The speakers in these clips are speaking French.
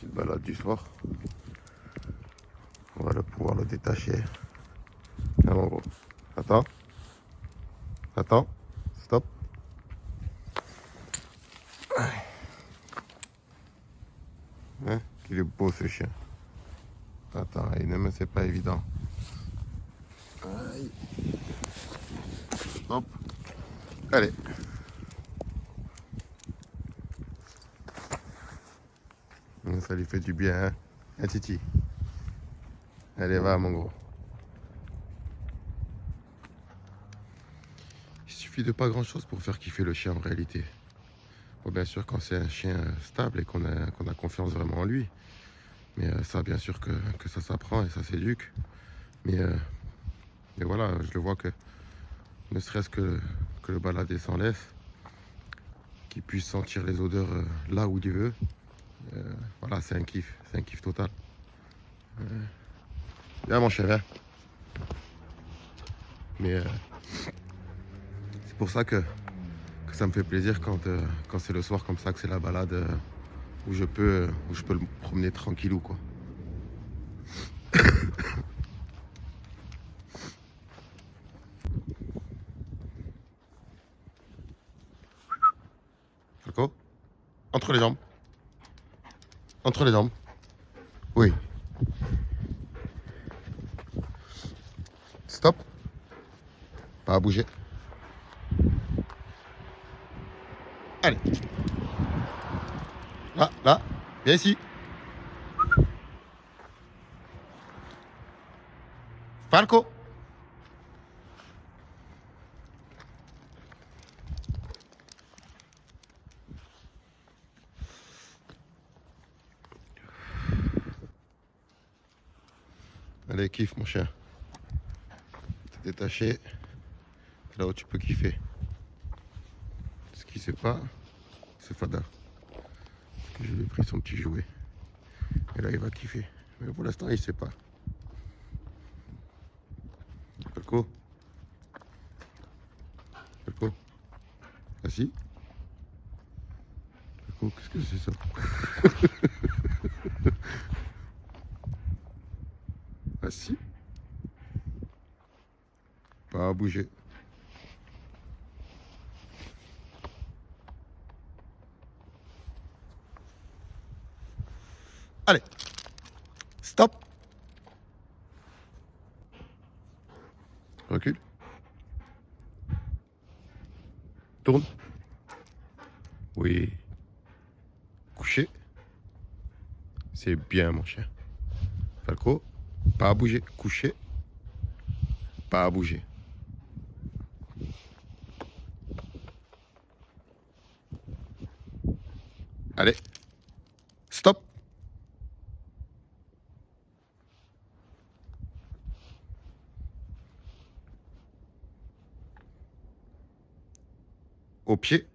Petite balade du soir. On va pouvoir le détacher. Viens mon gros. Attends. Attends. Stop. Hein? Il est beau ce chien. Attends, mais c'est pas évident. Aïe. Hop. Allez. Ça lui fait du bien, hein? Un titi. Allez, va mon gros. Il suffit de pas grand chose pour faire kiffer le chien en réalité. Bon, bien sûr quand c'est un chien stable et qu'on a confiance vraiment en lui. Mais ça bien sûr que ça s'apprend et ça s'éduque. Mais voilà, je le vois que ne serait-ce que le balader sans laisse, qu'il puisse sentir les odeurs là où il veut. Voilà, c'est un kiff total. Viens mon cher, viens. Mais c'est pour ça que ça me fait plaisir quand c'est le soir comme ça, que c'est la balade où je peux le promener tranquillou quoi. D'accord? Entre les jambes. Entre les jambes. Oui. Stop. Pas à bouger. Allez. Là. Viens ici. Falco. Allez, kiffe mon chien. T'es détaché. Là où tu peux kiffer. Ce qui sait pas, c'est Fada. Je lui ai pris son petit jouet. Et là, il va kiffer. Mais pour l'instant, il sait pas. Falco. Falco. Assis. Falco, qu'est-ce que c'est ça? Assis. Pas à bouger. Allez. Stop. Recule. Tourne. Oui. Couché. C'est bien mon chien. Falco. Pas à bouger. Couché. Pas à bouger. Allez. Stop. Au pied.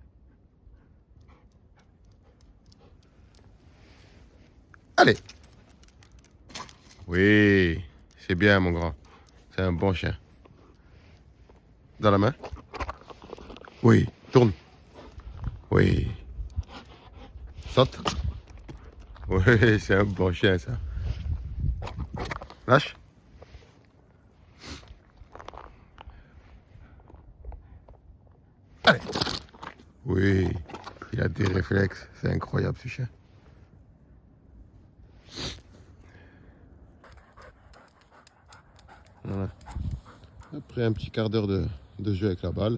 Allez. Oui. C'est bien mon grand. C'est un bon chien. Dans la main. Oui. Tourne. Oui. Saute. Oui, c'est un bon chien ça. Lâche. Allez. Oui. Il a des réflexes. C'est incroyable ce chien. Voilà. Après un petit quart d'heure de jeu avec la balle,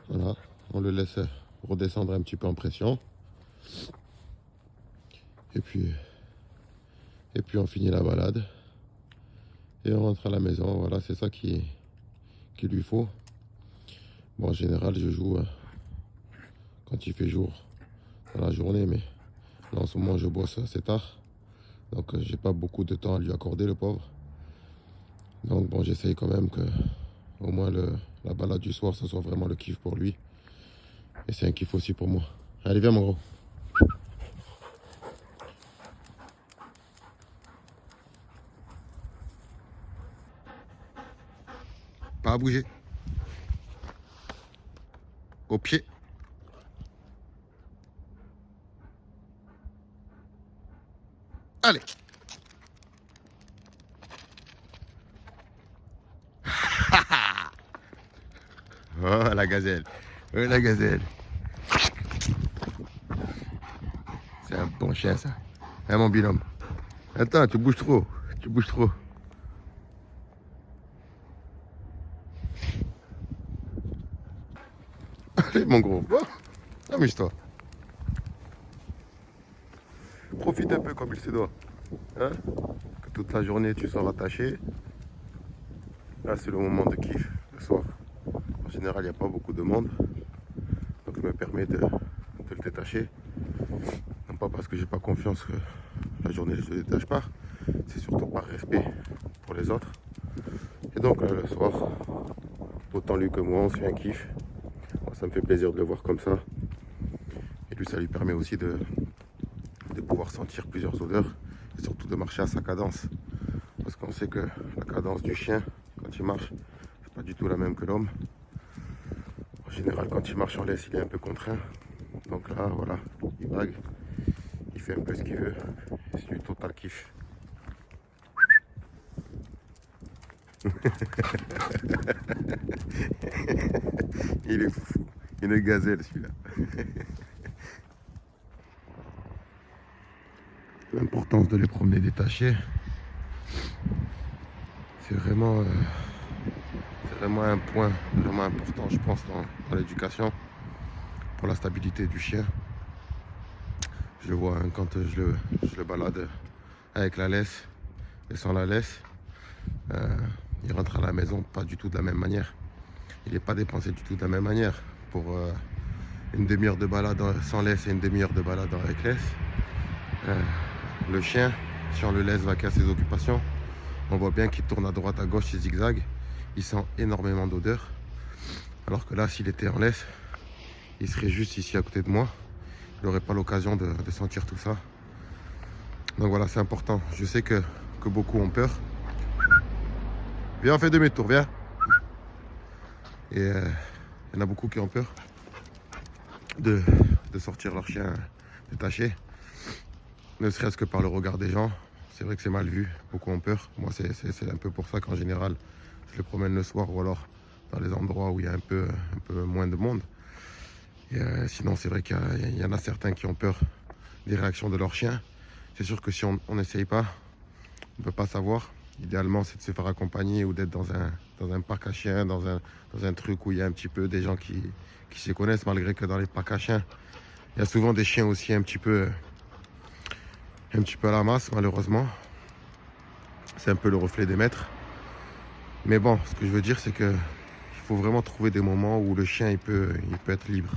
voilà, on le laisse redescendre un petit peu en pression. Et puis on finit la balade. Et on rentre à la maison. Voilà, c'est ça qu'il lui faut. Bon, en général, je joue quand il fait jour dans la journée, mais là, en ce moment, je bosse assez tard. Donc, j'ai pas beaucoup de temps à lui accorder, le pauvre. Donc, bon, j'essaye quand même que au moins la balade du soir, ça soit vraiment le kiff pour lui. Et c'est un kiff aussi pour moi. Allez, viens, mon gros. Pas à bouger. Au pied. Allez. Oh, la gazelle. Oh, la gazelle. C'est un bon chien, ça. Hein, mon binôme. Attends, tu bouges trop. Tu bouges trop. Allez, mon gros. Oh, amuse-toi. Profite un peu comme il se doit. Hein? Que toute la journée, tu sois attaché. Là, c'est le moment de kiff, le soir. En général, il n'y a pas beaucoup de monde. Donc, je me permets de le détacher. Non pas parce que j'ai pas confiance que la journée, je ne le détache pas. C'est surtout par respect pour les autres. Et donc, là, le soir, autant lui que moi, on se fait un kiff. Moi, ça me fait plaisir de le voir comme ça. Et lui, ça lui permet aussi de pouvoir sentir plusieurs odeurs. Et surtout de marcher à sa cadence. Parce qu'on sait que la cadence du chien, quand il marche, c'est pas du tout la même que l'homme. En général, quand il marche en laisse, il est un peu contraint. Donc là, voilà, il vague, il fait un peu ce qu'il veut. Et c'est du total kiff. Il est fou, une gazelle celui-là. L'importance de les promener détachés, c'est vraiment un point vraiment important, je pense, dans l'éducation pour la stabilité du chien. Je le vois hein, quand je le balade avec la laisse et sans la laisse. Il rentre à la maison pas du tout de la même manière. Il n'est pas dépensé du tout de la même manière. Pour une demi-heure de balade sans laisse et une demi-heure de balade avec laisse, le chien, si on le laisse vaquer à ses occupations, on voit bien qu'il tourne à droite, à gauche, il zigzague. Il sent énormément d'odeur. Alors que là, s'il était en laisse, il serait juste ici à côté de moi. Il n'aurait pas l'occasion de sentir tout ça. Donc voilà, c'est important. Je sais que beaucoup ont peur. Viens, on fait demi-tour, viens. Et il y en a beaucoup qui ont peur de sortir leur chien détaché. Ne serait-ce que par le regard des gens. C'est vrai que c'est mal vu, beaucoup ont peur. Moi, c'est un peu pour ça qu'en général, je le promène le soir ou alors dans les endroits où il y a un peu moins de monde. Et sinon, c'est vrai qu'il y en a certains qui ont peur des réactions de leur chien. C'est sûr que si on n'essaye pas, on ne peut pas savoir. Idéalement, c'est de se faire accompagner ou d'être dans un parc à chiens, dans un truc où il y a un petit peu des gens qui se connaissent, malgré que dans les parcs à chiens, il y a souvent des chiens aussi un petit peu à la masse, malheureusement. C'est un peu le reflet des maîtres. Mais bon, ce que je veux dire, c'est que il faut vraiment trouver des moments où le chien il peut être libre.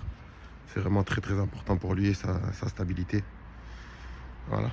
C'est vraiment très très important pour lui et sa stabilité. Voilà.